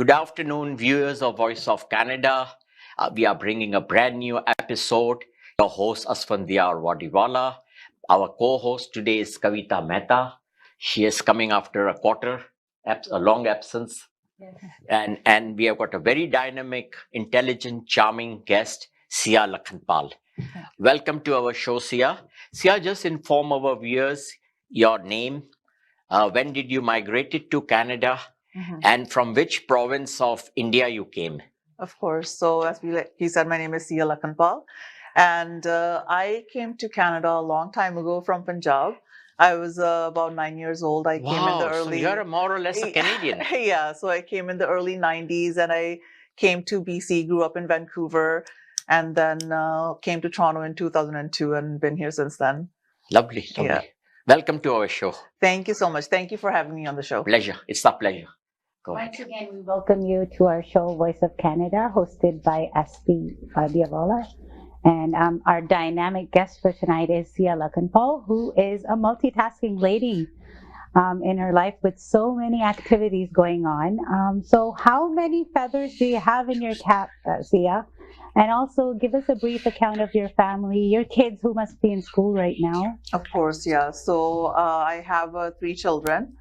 Good afternoon, viewers of Voice of Canada. We are bringing a brand new episode. Your host, Asphandiar Wadiwalla. Our co-host today is Kavita Metha. She is coming after a long absence. Yes. And we have got a very dynamic, intelligent, charming guest, Sia Lakhanpal. Welcome to our show, Sia. Sia, just inform our viewers your name. When did you migrate to Canada? And from which province of India you came? Of course. So as he said, my name is Sia Lakhanpal, and I came to Canada a long time ago from Punjab. I was about 9 years old. I came in the Wow, so early. you're more or less a Canadian. Yeah, so I came in the early 90s, and I came to BC, grew up in Vancouver, and then came to Toronto in 2002, and been here since then. Lovely, lovely. Yeah. Welcome to our show. Thank you so much. Thank you for having me on the show. Pleasure. It's a pleasure. Go ahead. Once again, we welcome you to our show, Voice of Canada, hosted by Wadiwalla. And our dynamic guest for tonight is Sia Lakhanpal, who is a multitasking lady in her life with so many activities going on. So how many feathers do you have in your cap, Sia? And also give us a brief account of your family, your kids who must be in school right now. Of course, yeah. So I have 3 children.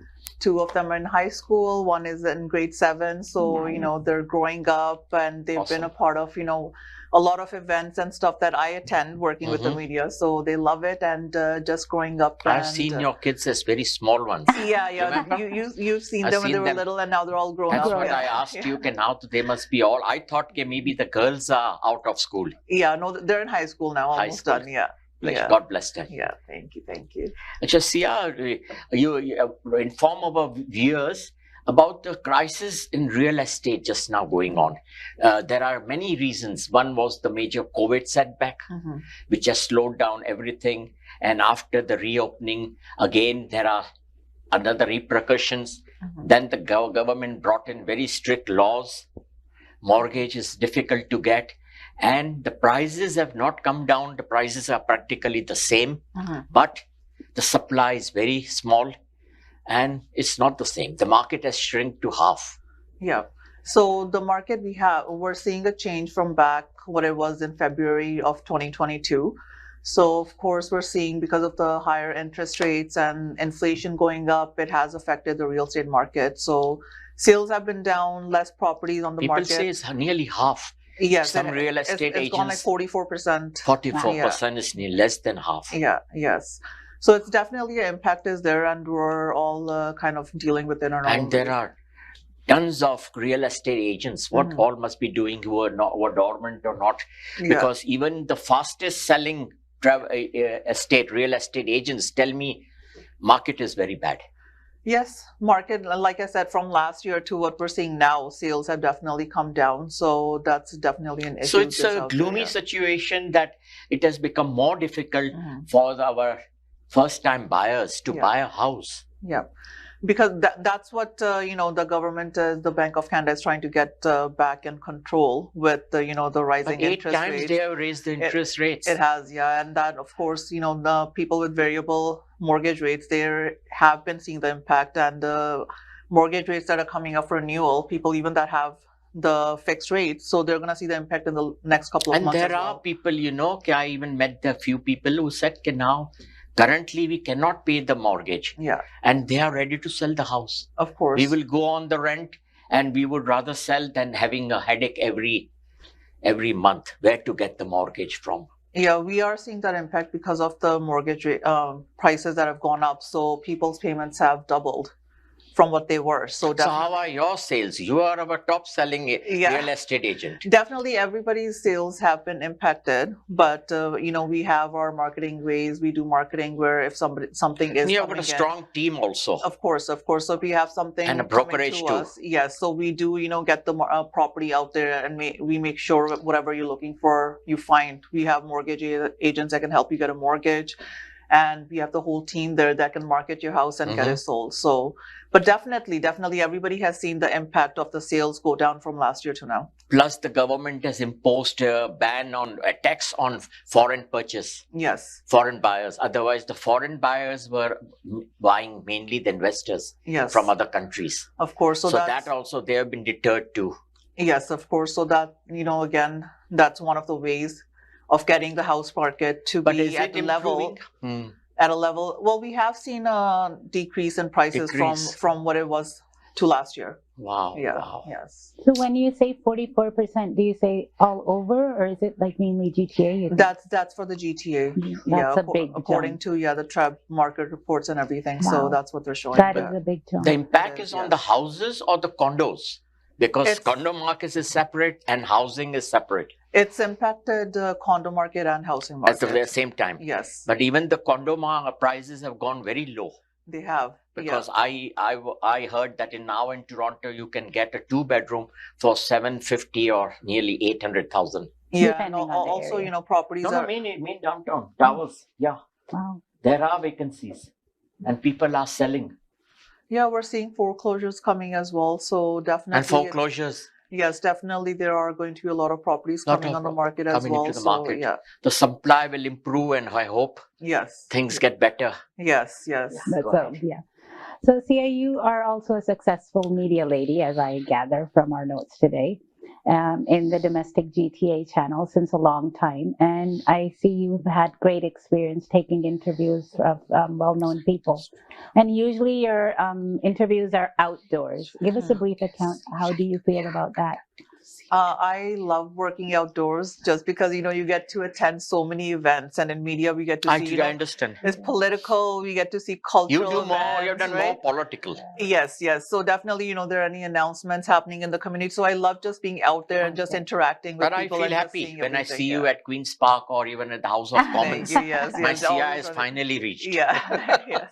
2 of them are in high school. 1 is in grade 7. So, Nice. they're growing up and they've been Awesome. a part of, a lot of events and stuff that I attend working with the media. So they love it and just growing up. I've seen your kids as very small ones. Yeah. Remember? You've seen I've them when seen they were them. little and now they're all grown That's up. what Yeah. I asked you. Now they must be all. I thought maybe the girls are out of school. Yeah, no, they're in high school now, High almost school. done. Yeah. Yeah. God bless them. Yeah, thank you. Just Sia, you inform our viewers about the crisis in real estate just now going on. There are many reasons. One was the major COVID setback, which has slowed down everything. And after the reopening, again, there are another repercussions. Then the government brought in very strict laws. Mortgage is difficult to get. And the prices have not come down. The prices are practically the same, but the supply is very small and it's not the same. The market has shrunk to half. Yeah. So the market we're seeing a change from back what it was in February of 2022. So of course we're seeing because of the higher interest rates and inflation going up, it has affected the real estate market. So sales have been down, less properties on the People market. say it's nearly half. Yes, Some real estate it's gone like agents, 44%. 44% is less than half. Yeah, yes. So it's definitely an impact is there, and we're all kind of dealing with it in our own And there way. are tons of real estate agents. What all must be doing who are dormant or not? Because even the fastest selling real estate agents tell me market is very bad. Yes, market, like I said, from last year to what we're seeing now, sales have definitely come down. So that's definitely an issue. So it's that's a out there, gloomy yeah. situation that it has become more difficult for our first-time buyers to buy a house. Yeah, because that's what the government, the Bank of Canada, is trying to get back in control with the the rising But 8 interest times rates. they have raised the interest rates. It has, yeah, and that of course the people with variable mortgage rates, they have been seeing the impact, and the mortgage rates that are coming up for renewal, people even that have the fixed rates, so they're going to see the impact in the next couple of And months. there are people, I even met a few people who said, now currently we cannot pay the mortgage. Yeah, And they are ready to sell the house. of course. We will go on the rent and we would rather sell than having a headache every month where to get the mortgage from. Yeah, we are seeing that impact because of the mortgage prices that have gone up. So people's payments have doubled from what they were. So So how are your sales? You are our top selling real estate agent. definitely everybody's sales have been impacted, but we have our marketing ways. We do marketing where if something is And you have got coming a strong team also. of course. So if we have something And a coming brokerage to too. us, yes. So we do get the property out there, and we make sure whatever you're looking for, you find. We have mortgage agents that can help you get a mortgage. And we have the whole team there that can market your house and get it sold. So, but definitely, everybody has seen the impact of the sales go down from last year to now. Plus, the government has imposed a tax on foreign purchase, Yes. foreign buyers. Otherwise, the foreign buyers were buying mainly the investors Yes. from other countries. Of course. So, So that's, that also they have been deterred too. yes, of course. So that, again, that's one of the ways of getting the house market to But be is at it a level. improving? At a level, well, we have seen a decrease in prices Decrease. from what it was to last year. Wow. Yeah. Wow. Yes. So when you say 44%, do you say all over, or is it like mainly GTA? You think? That's for the GTA. That's a big according jump. to the TREB market reports and everything. So Wow. that's what they're showing. That is a big jump. The impact It is, is on the yes. houses or the condos, because It's- condo market is separate and housing is separate It's impacted the condo market and housing at market. the same time. Yes, But even the condo prices have gone very low, they have. because I heard that now in Toronto you can get a 2-bedroom for $750 or nearly $800,000. Yeah, and Depending on the also area. properties No, are. main downtown towers. Yeah, Wow. there are vacancies, and people are selling. Yeah, we're seeing foreclosures coming as well. So definitely. And foreclosures. Yes, definitely there are going to be a lot of properties Lot coming of on the market as coming well. into the So market. yeah, The supply will improve, and I hope yes, things get better. yes, yes. That's Go so, ahead. yeah. So, Sia, you are also a successful media lady, as I gather from our notes today, in the domestic GTA channel since a long time. And I see you've had great experience taking interviews of well-known people. And usually your interviews are outdoors. Give us a brief account. How do you feel about that? I love working outdoors just because you get to attend so many events, and in media we get to see. I understand. It's political. We get to see cultural. You do more. You've events, done right? more political. Yes, yes. So definitely, there are any announcements happening in the community. So I love just being out there and just Okay. interacting with But I people. feel and just happy seeing when I everything, see yeah. you at Queen's Park or even at the House of Thank Commons. Thank you. Yes, My yes. Sia always is on it. finally reached. Yeah. Yes.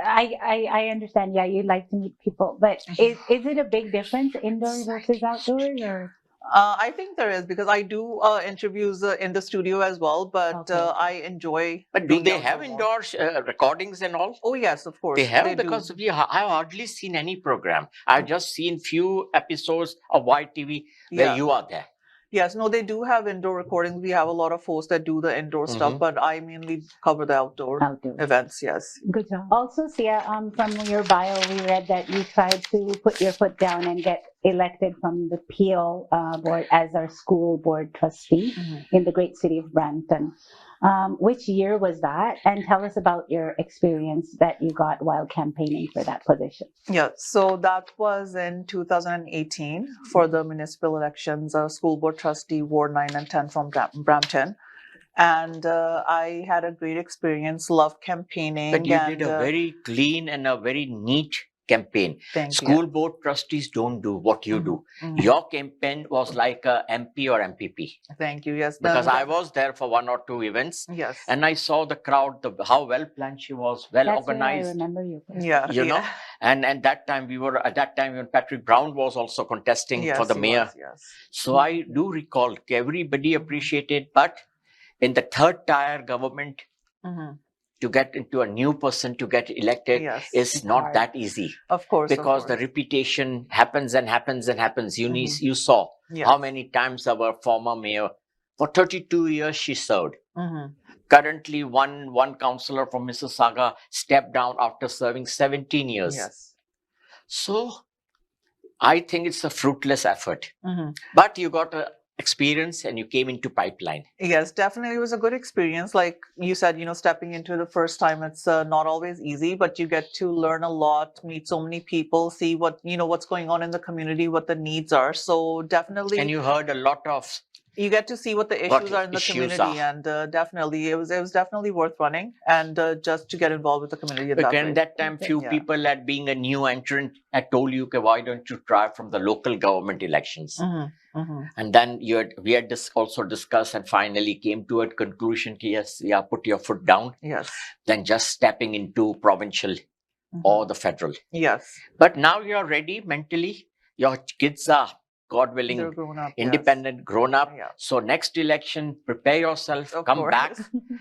I understand. Yeah, you'd like to meet people, but is it a big difference indoors versus outdoors, or? I think there is, because I do interviews in the studio as well, but Okay. I enjoy. But do being they have outdoor more. indoor recordings and all? Oh yes, of course They have, do. because I've hardly seen any program. I've just seen few episodes of YTV where Yeah. you are there. Yes, no, they do have indoor recordings. We have a lot of hosts that do the indoor stuff, Mhm. but I mainly cover the outdoor Outdoors. events. Yes. Good job. Also, Sia, from your bio, we read that you tried to put your foot down and get elected from the PO board as our school board trustee in the great city of Brampton. Which year was that? And tell us about your experience that you got while campaigning for that position. Yeah, so that was in 2018 for the municipal elections, school board trustee, Ward 9 and 10 from Brampton. And I had a great experience, loved campaigning. But you and, did a very clean and a very neat campaign. Thank School board trustees don't do what you do. Mhm. Your campaign was like a MP or MPP. Thank you. Yes. Because I was there for 1 or 2 events, Yes. and I saw the crowd, how well planned she was, well That's where I organized. remember you. Yeah. You know, and at that time when Patrick Brown was also contesting Yes, for the he mayor. was, yes. So I do recall everybody appreciated, but in the third tier government, Mhm. to get into a new person to get elected Yes. is It's not hard. that easy, Of course. because the reputation happens and happens and happens. You saw Yes. how many times our former mayor, for 32 years she served. Mhm. Currently, one councillor from Mississauga stepped down after serving 17 years. Yes. So I think it's a fruitless effort. Mhm. But you got experience and you came into pipeline. Yes, definitely. It was a good experience. Like you said, stepping into the first time, it's not always easy, but you get to learn a lot, meet so many people, see what's going on in the community, what the needs are. So definitely, And you heard a lot of you get to see what the what issues are in the issues community, are. and definitely it was definitely worth running, and just to get involved with the community. In that Again, way. that time few Yeah. people, at being a new entrant, had told you, okay, why don't you try from the local government elections? Mhm, mhm. And then we had also discussed and finally came to a conclusion, yes, yeah, put your foot down, Yes. then just stepping into provincial Mhm. or the federal. Yes. But now you're ready mentally. Your kids are, God willing, They're grown up. independent, grown up. Yeah. So next election, prepare yourself, Of come course. back,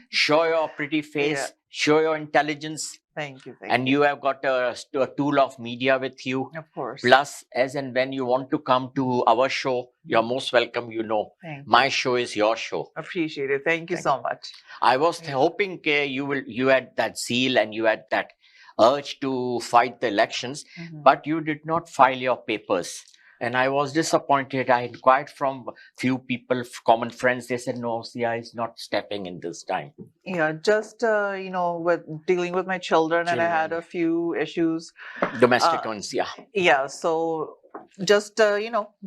show your pretty face, Yeah. show your intelligence, Thank you. Thank And you have got a tool of media with you. Of course. Plus, as and when you want to come to our show, you're most welcome, you know. Thank My show is your show. Appreciate it. Thank you so much. I was Yeah. hoping you had that zeal and you had that urge to fight the elections, but you did not file your papers. And I was disappointed. I inquired from few people, common friends. They said, no, Sia is not stepping in this time. Yeah, just with dealing with my children, and I had Children. a few issues. Domestic ones, yeah. Yeah, so just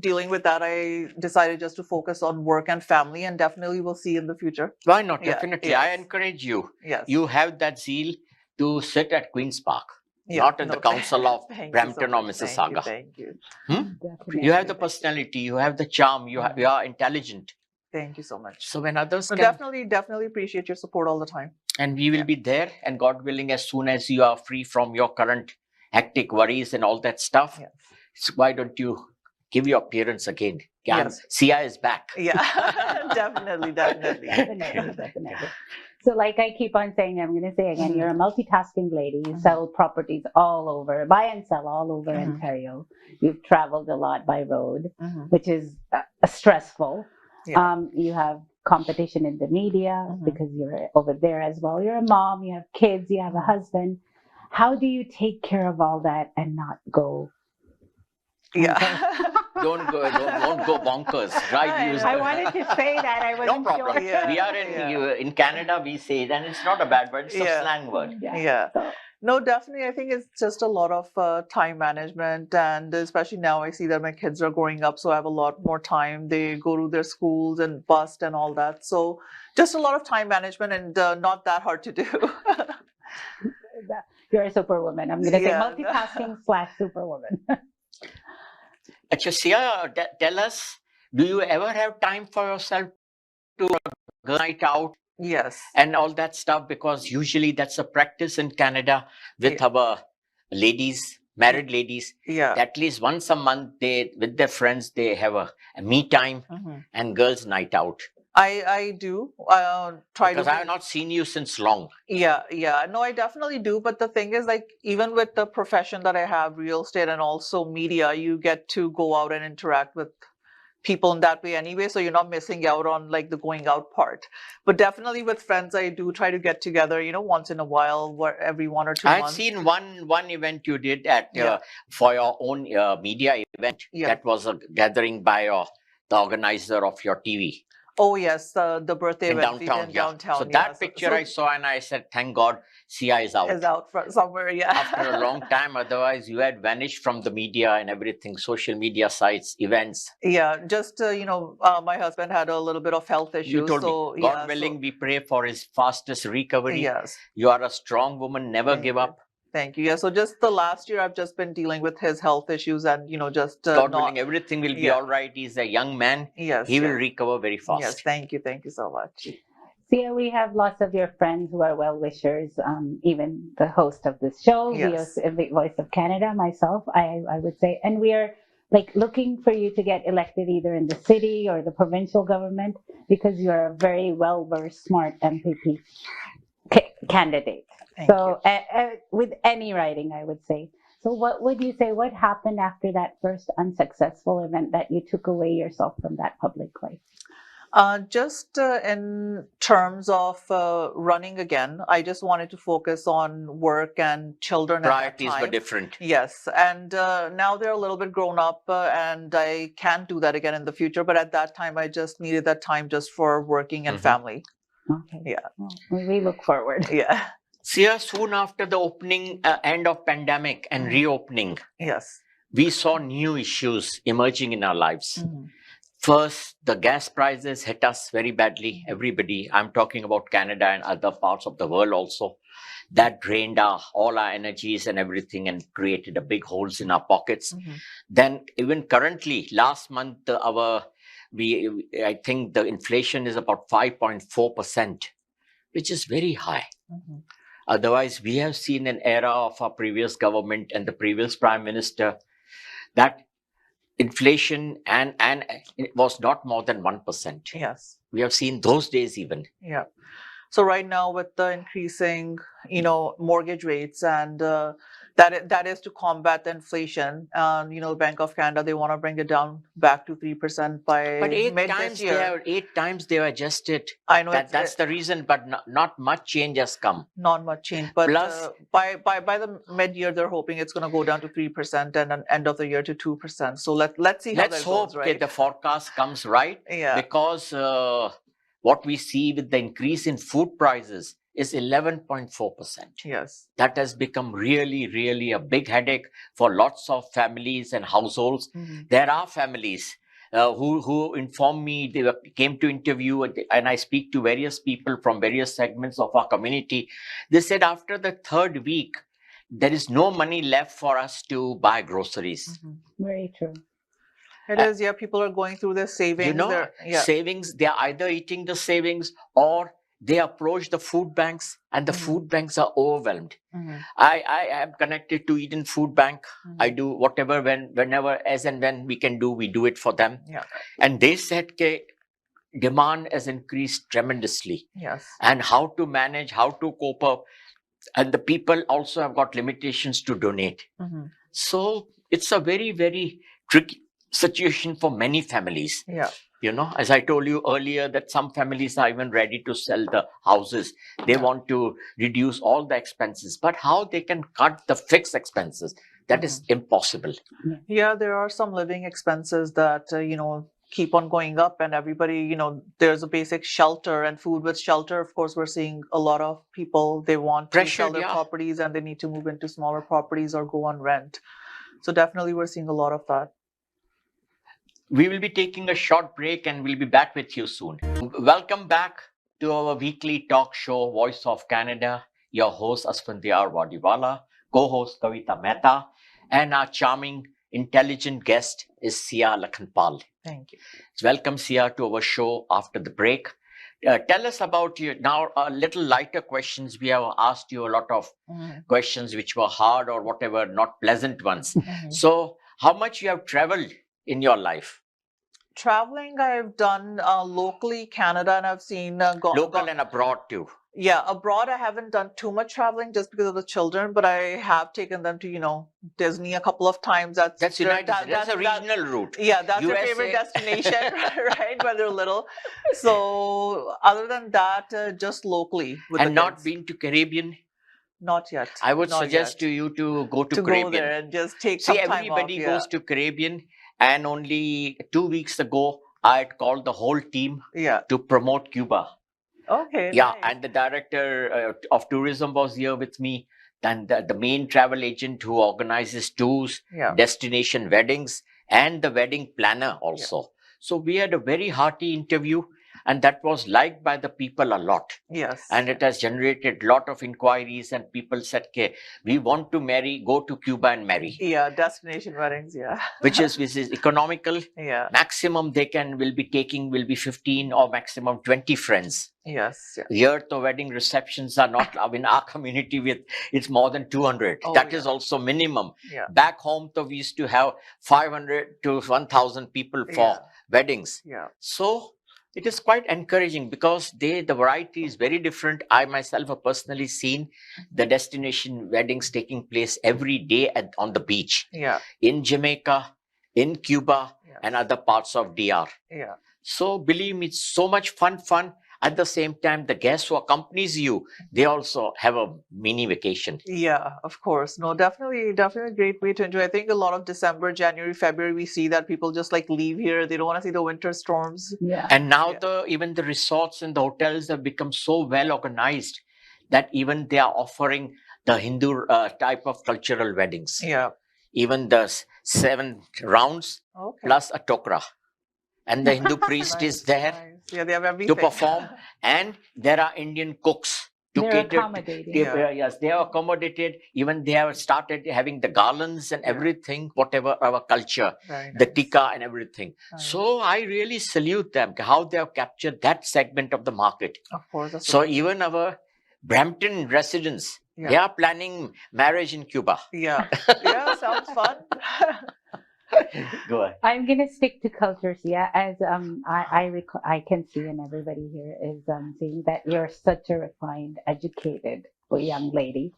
dealing with that, I decided just to focus on work and family, and definitely we'll see in the future. Why not? Yeah, Definitely. I yes. encourage you. Yes. You have that zeal to sit at Queen's Park, Yeah, not in the no, council of thank you so Brampton or much. Mississauga. Thank you. Definitely. You have the personality, you have the charm, you are intelligent. Thank you so much. So when others So can, definitely appreciate your support all the time. and we will be there, and God willing, as soon as you are free from your current hectic worries and all that stuff, Yes. so why don't you give your appearance again? Yes. Sia is back. Yeah, definitely. Definitely. So like I keep on saying, I'm going to say again, Mhm. you're a multitasking lady. You sell properties all over, buy and sell all over Mhm. Ontario. You've traveled a lot by road, Mhm. which is stressful. Yeah. You have competition in the media Mhm. because you're over there as well. You're a mom, you have kids, you have a husband. How do you take care of all that and not go? Yeah. Won't go bonkers, right? Use I the- wanted to say that. I wasn't No problem. sure. Yeah. We are in Canada. We say it, and it's not a bad word. It's a Yeah. slang word. Yeah. So, No, definitely. I think it's just a lot of time management, and especially now I see that my kids are growing up, so I have a lot more time. They go to their schools and bust and all that. So just a lot of time management, and not that hard to do. you're a superwoman. I'm going to say Yeah. multitasking / superwoman. Actually, Sia, tell us, do you ever have time for yourself to go night out Yes. and all that stuff? Because usually that's a practice in Canada with our ladies, married ladies. Yeah. At least once a month, they with their friends they have a me time Mhm. and girls' night out. I do try Because to. I have not seen you since long. Yeah. No, I definitely do. But the thing is, like, even with the profession that I have, real estate and also media, you get to go out and interact with people in that way anyway. So you're not missing out on like the going out part. But definitely with friends, I do try to get together, once in a while, every 1 or 2 I had months. seen one event you did at Yeah. for your own media event. Yeah. That was a gathering by the organizer of your TV. Oh, yes. The birthday In event we did downtown, in yeah. downtown. So yeah. that picture I saw and I said, thank God Sia is out. Is out somewhere, yeah. After a long time, otherwise you had vanished from the media and everything, social media sites, events. Yeah, just my husband had a little bit of health issues. You told so me, God yeah, willing, we pray for his fastest recovery. Yes. You are a strong woman, never Thank give you. up. Thank you. Yeah, so just the last year I've just been dealing with his health issues, and just God not. willing, everything will be Yeah. all right. He's a young man. Yes. He will yes. recover very fast. Yes, thank you so much. Sia, we have lots of your friends who are well wishers, even the host of this show, Yes. the Voice of Canada, myself, I would say. And we are like looking for you to get elected either in the city or the provincial government because you're a very well-versed, smart MPP candidate. Thank So with any writing, I would say. So what would you say, what happened after that first unsuccessful event that you took away yourself from that public life? Just in terms of running again, I just wanted to focus on work and children at that Priorities were time. different. Yes, and now they're a little bit grown up, and I can't do that again in the future. But at that time, I just needed that time just for working and Mhm. family. Okay. Yeah. Well, we look forward. Yeah. Sia, soon after the opening, end of pandemic and Mhm. reopening, Yes. we saw new issues emerging in our lives. Mhm. First, the gas prices hit us very badly. Everybody, I'm talking about Canada and other parts of the world also. That drained all our energies and everything and created a big holes in our pockets. Mhm. Then even currently, last month, I think the inflation is about 5.4%, which is very high. Mhm. Otherwise, we have seen an era of our previous government and the previous prime minister that inflation and it was not more than 1%. Yes. We have seen those days even. Yeah. So right now with the increasing, mortgage rates and that is to combat the inflation. Bank of Canada, they want to bring it down back to 3% by But mid this year. 8 times they are adjusted. I know That's the reason, but not much change has come. not much change, but Plus- by the mid year, they're hoping it's going to go down to 3% and then end of the year to 2%. So let's see how Let's that hope goes, right? the forecast comes right, Yeah. because what we see with the increase in food prices is 11.4%. Yes. That has become really, really a big headache for lots of families and households. Mhm. There are families who inform me, came to interview, and I speak to various people from various segments of our community. They said after the third week, there is no money left for us to buy groceries. Mhm. Very true. It is, yeah. People are going through their savings. Yeah. Savings, they are either eating the savings or they approach the food banks, and the Mhm. food banks are overwhelmed. Mhm. I am connected to Eden Food Bank. Mhm. I do whatever, whenever, as and when we can do, we do it for them. Yeah. And they said demand has increased tremendously, Yes. and how to manage, how to cope up. And the people also have got limitations to donate. Mhm. So it's a very, very tricky situation for many families. Yeah. As I told you earlier, that some families are even ready to sell the houses. They Yeah. want to reduce all the expenses, but how they can cut the fixed expenses, that is impossible. Yeah, there are some living expenses that keep on going up, and everybody, there's a basic shelter and food. With shelter, of course, we're seeing a lot of people, they want to sell Pressured, their yeah. properties and they need to move into smaller properties or go on rent. So definitely we're seeing a lot of that. We will be taking a short break and we'll be back with you soon. Welcome back to our weekly talk show, Voice of Canada. Your host, Asphandiar Wadiwalla, co-host Kavita Metha, and our charming, intelligent guest is Sia Lakhanpal. Thank you. Welcome, Sia, to our show after the break. Tell us about you now. A little lighter questions. We have asked you a lot of questions which were hard or whatever, not pleasant ones. So, how much you have traveled in your life? Traveling, I've done locally Canada, and I've seen Local and abroad too. Yeah, abroad I haven't done too much traveling just because of the children, but I have taken them to Disney a couple of times. That's United States. That's a regional route. Yeah, that's their USA. favorite destination, right? When they're little. So other than that, just locally with And the not kids. been to Caribbean? Not yet. I would Not suggest yet. to you to go to to Caribbean. go there and just take See, some time everybody off. goes to Caribbean, and only 2 weeks ago, I had called the whole team Yeah. to promote Cuba. Okay. Yeah, Nice. and the director of tourism was here with me, and the main travel agent who organizes tours, Yeah. destination weddings, and the wedding planner also. So we had a very hearty interview, and that was liked by the people a lot. Yes. And it has generated a lot of inquiries, and people said, okay, we want to go to Cuba and marry. Yeah, destination weddings. Yeah. which is economical. Yeah. Maximum they will be 15 or maximum 20 friends. Yes. Yeah. Here, the wedding receptions are not in our community. It's more than 200. Oh, That yeah. is also minimum. Yeah. Back home, we used to have 500 to 1,000 people for Yeah. weddings. Yeah. So it is quite encouraging because the variety is very different. I myself have personally seen the destination weddings taking place every day on the beach Yeah. in Jamaica, in Cuba, Yes. and other parts of DR. Yeah. So believe me, it's so much fun. At the same time, the guest who accompanies you, they also have a mini vacation. Yeah, of course. No, definitely a great way to enjoy. I think a lot of December, January, February, we see that people just like leave here. They don't want to see the winter storms. Yeah. And now Yeah. even the resorts and the hotels have become so well organized that even they are offering the Hindu type of cultural weddings. Yeah. Even the 7 rounds Okay. plus a tokra. And the Hindu priest is there Nice. Yeah, they have everything. to perform. And there are Indian cooks to They're cater. accommodating. Yeah. Yes, they are accommodated. Even they have started having the garlands and Yeah. everything, whatever our culture, Very the nice. tikka and everything. Nice. So I really salute them, how they have captured that segment of the market. Of course. That's So what- even our Brampton residents, Yeah. they are planning marriage in Cuba. Yeah. Yeah, sounds fun. Go ahead. I'm gonna stick to cultures, yeah. As I can see, and everybody here is seeing that you're such a refined, educated young lady,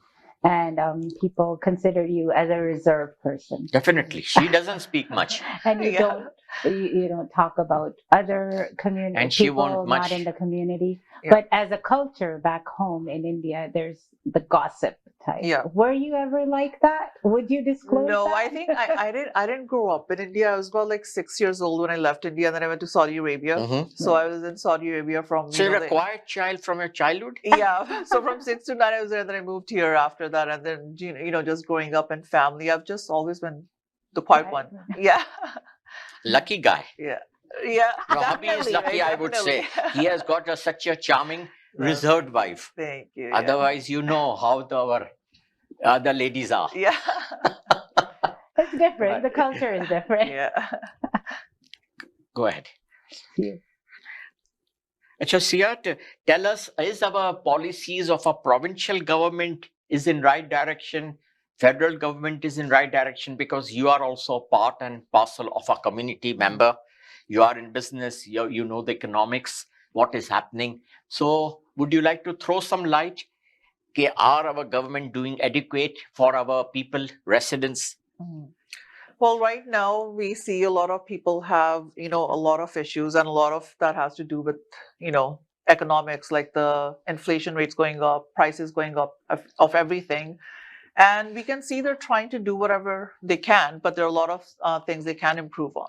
and people consider you as a reserved person. Definitely. She doesn't speak much. And you Yeah. don't you don't talk about other community And she won't people much. not in the community. Yeah. But as a culture back home in India, there's the gossip type. Yeah. Were you ever like that? Would you disclose No, that? I think I didn't grow up in India. I was about like 6 years old when I left India, and then I went to Saudi Arabia. Mhm. So I was in Saudi Arabia from So you're a the, quiet child from your childhood? yeah. So from 6 to 9 I was there. Then I moved here after that, and then just growing up in family, I've just always been the quiet one. Yeah, Lucky guy. yeah, yeah. Your hubby is Definitely, lucky, right, I would say. definitely. He has got such a charming, Yeah. reserved wife. Thank you. Yeah. Otherwise, you know how our other ladies are. Yeah. It's different. The culture is different. Yeah. Go ahead. Yeah. Achha, Sia, tell us, is our policies of a provincial government is in right direction? Federal government is in right direction because you are also part and parcel of a community member. You are in business, you know the economics, what is happening. So would you like to throw some light? Are our government doing adequate for our people, residents? Mhm. Well, right now we see a lot of people have, a lot of issues, and a lot of that has to do with, economics, like the inflation rates going up, prices going up of everything. And we can see they're trying to do whatever they can, but there are a lot of things they can improve on.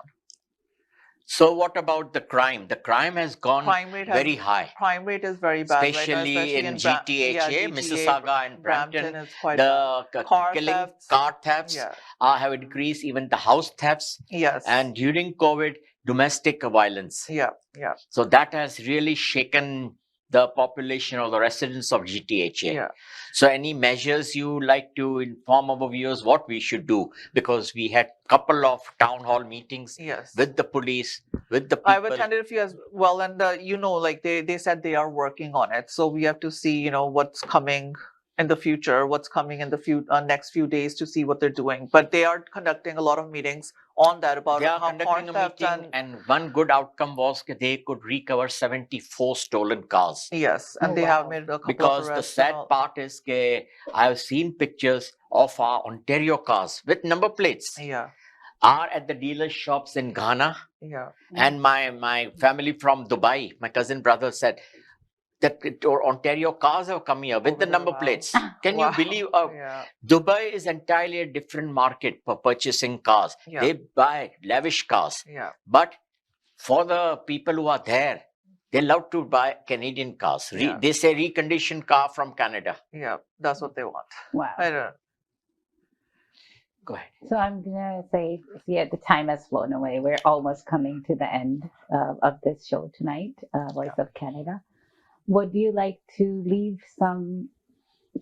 So what about the crime? The crime has gone Crime rate very high. Crime rate is very bad right now, Especially in Bra- GTHA, yeah, Mississauga and Brampton, is quite bad. the Car killing, thefts. car thefts Yeah. have increased, even the house thefts. Yes. And during COVID, domestic violence. yeah, yeah, So that has really shaken the population or the residents of GTHA. yeah. So any measures you like to inform our viewers what we should do? Because we had couple of town hall meetings Yes. with the police, with the people. I've attended a few as well, and like they said they are working on it. So we have to see, what's coming in the future, what's coming in the next few days to see what they're doing. But they are conducting a lot of meetings on that about They are how conducting a car theft meeting, and one good outcome was that they could recover 74 stolen cars. yes, and Oh, they have wow. made a couple Because of the arrests. sad part is that I have seen pictures of our Ontario cars with number plates Yeah, are at the dealer shops in Ghana. yeah, And my family from Dubai, my cousin brother said that Ontario cars have come here with Over the there, number wow. plates. Can Wow. you believe? Yeah, Dubai is entirely a different market for purchasing cars. Yeah. They buy lavish cars. yeah, But for the people who are there, they love to buy Canadian cars. Yeah. They say reconditioned car from Canada. yeah. That's what they want. Wow. I don't know. Go ahead. So I'm gonna say, yeah, the time has flown away. We're almost coming to the end of this show tonight, Voice of Canada. Would you like to leave some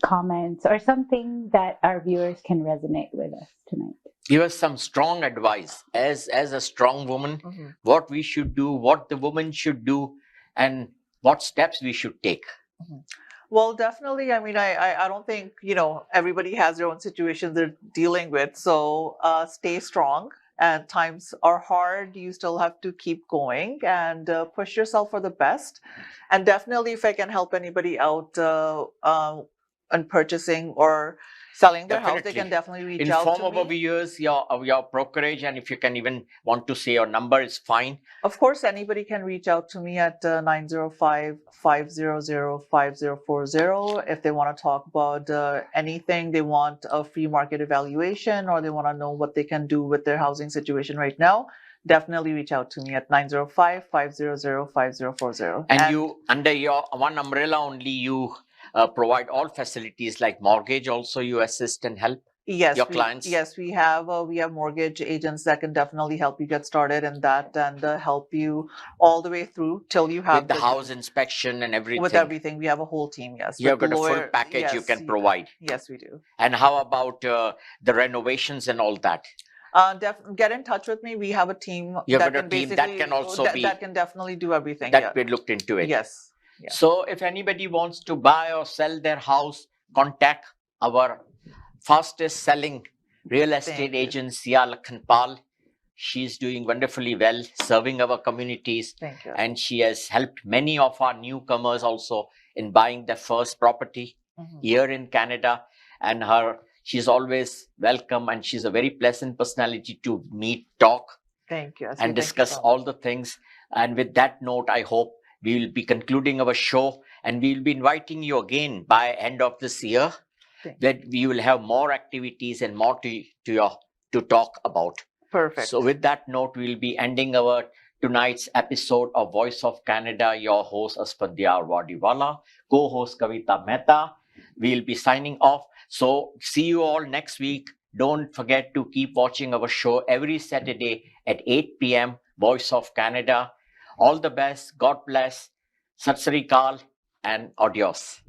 comments or something that our viewers can resonate with us tonight? Give us some strong advice as a strong woman, Mhm. what we should do, what the woman should do, and what steps we should take. Well, definitely. I mean, I don't think, everybody has their own situations they're dealing with. So stay strong. And times are hard. You still have to keep going and push yourself for the best. And definitely, if I can help anybody out on purchasing or selling their house, they can definitely reach out Inform to our me. viewers your brokerage, and if you can even want to say your number is fine. Of course, anybody can reach out to me at 905-500-5040 if they want to talk about anything. They want a free market evaluation, or they want to know what they can do with their housing situation right now. Definitely reach out to me at 905-500-5040. And you, under your one umbrella only, you provide all facilities like mortgage also you assist and help Yes, your clients? Yes, we have mortgage agents that can definitely help you get started in that, and help you all the way through till you have With the house inspection and everything. With everything, we have a whole team. Yes, You've with got the a full lawyer- package you yes, can provide. Yes, we do. And how about the renovations and all that? Get in touch with me. We have a team You've that got a can team that basically can also be- that can definitely do everything. That yeah. we looked into it. Yes. Yeah. So if anybody wants to buy or sell their house, contact our fastest selling real estate you. agent, Sia Lakhanpal. She's doing wonderfully well, serving our communities, Thank you. and she has helped many of our newcomers also in buying their first property here in Canada. And she's always welcome, and she's a very pleasant personality to meet, talk, Thank you. and discuss all the things. And with that note, I hope we will be concluding our show, and we will be inviting you again by end of this year, that we will have more activities and more to talk about. Perfect. So with that note, we will be ending our tonight's episode of Voice of Canada. Your host Asphandiar Wadiwalla, co-host Kavita Metha. We'll be signing off. So see you all next week. Don't forget to keep watching our show every Saturday at 8 p.m. Voice of Canada. All the best. God bless. Sat Sri Akal and adios.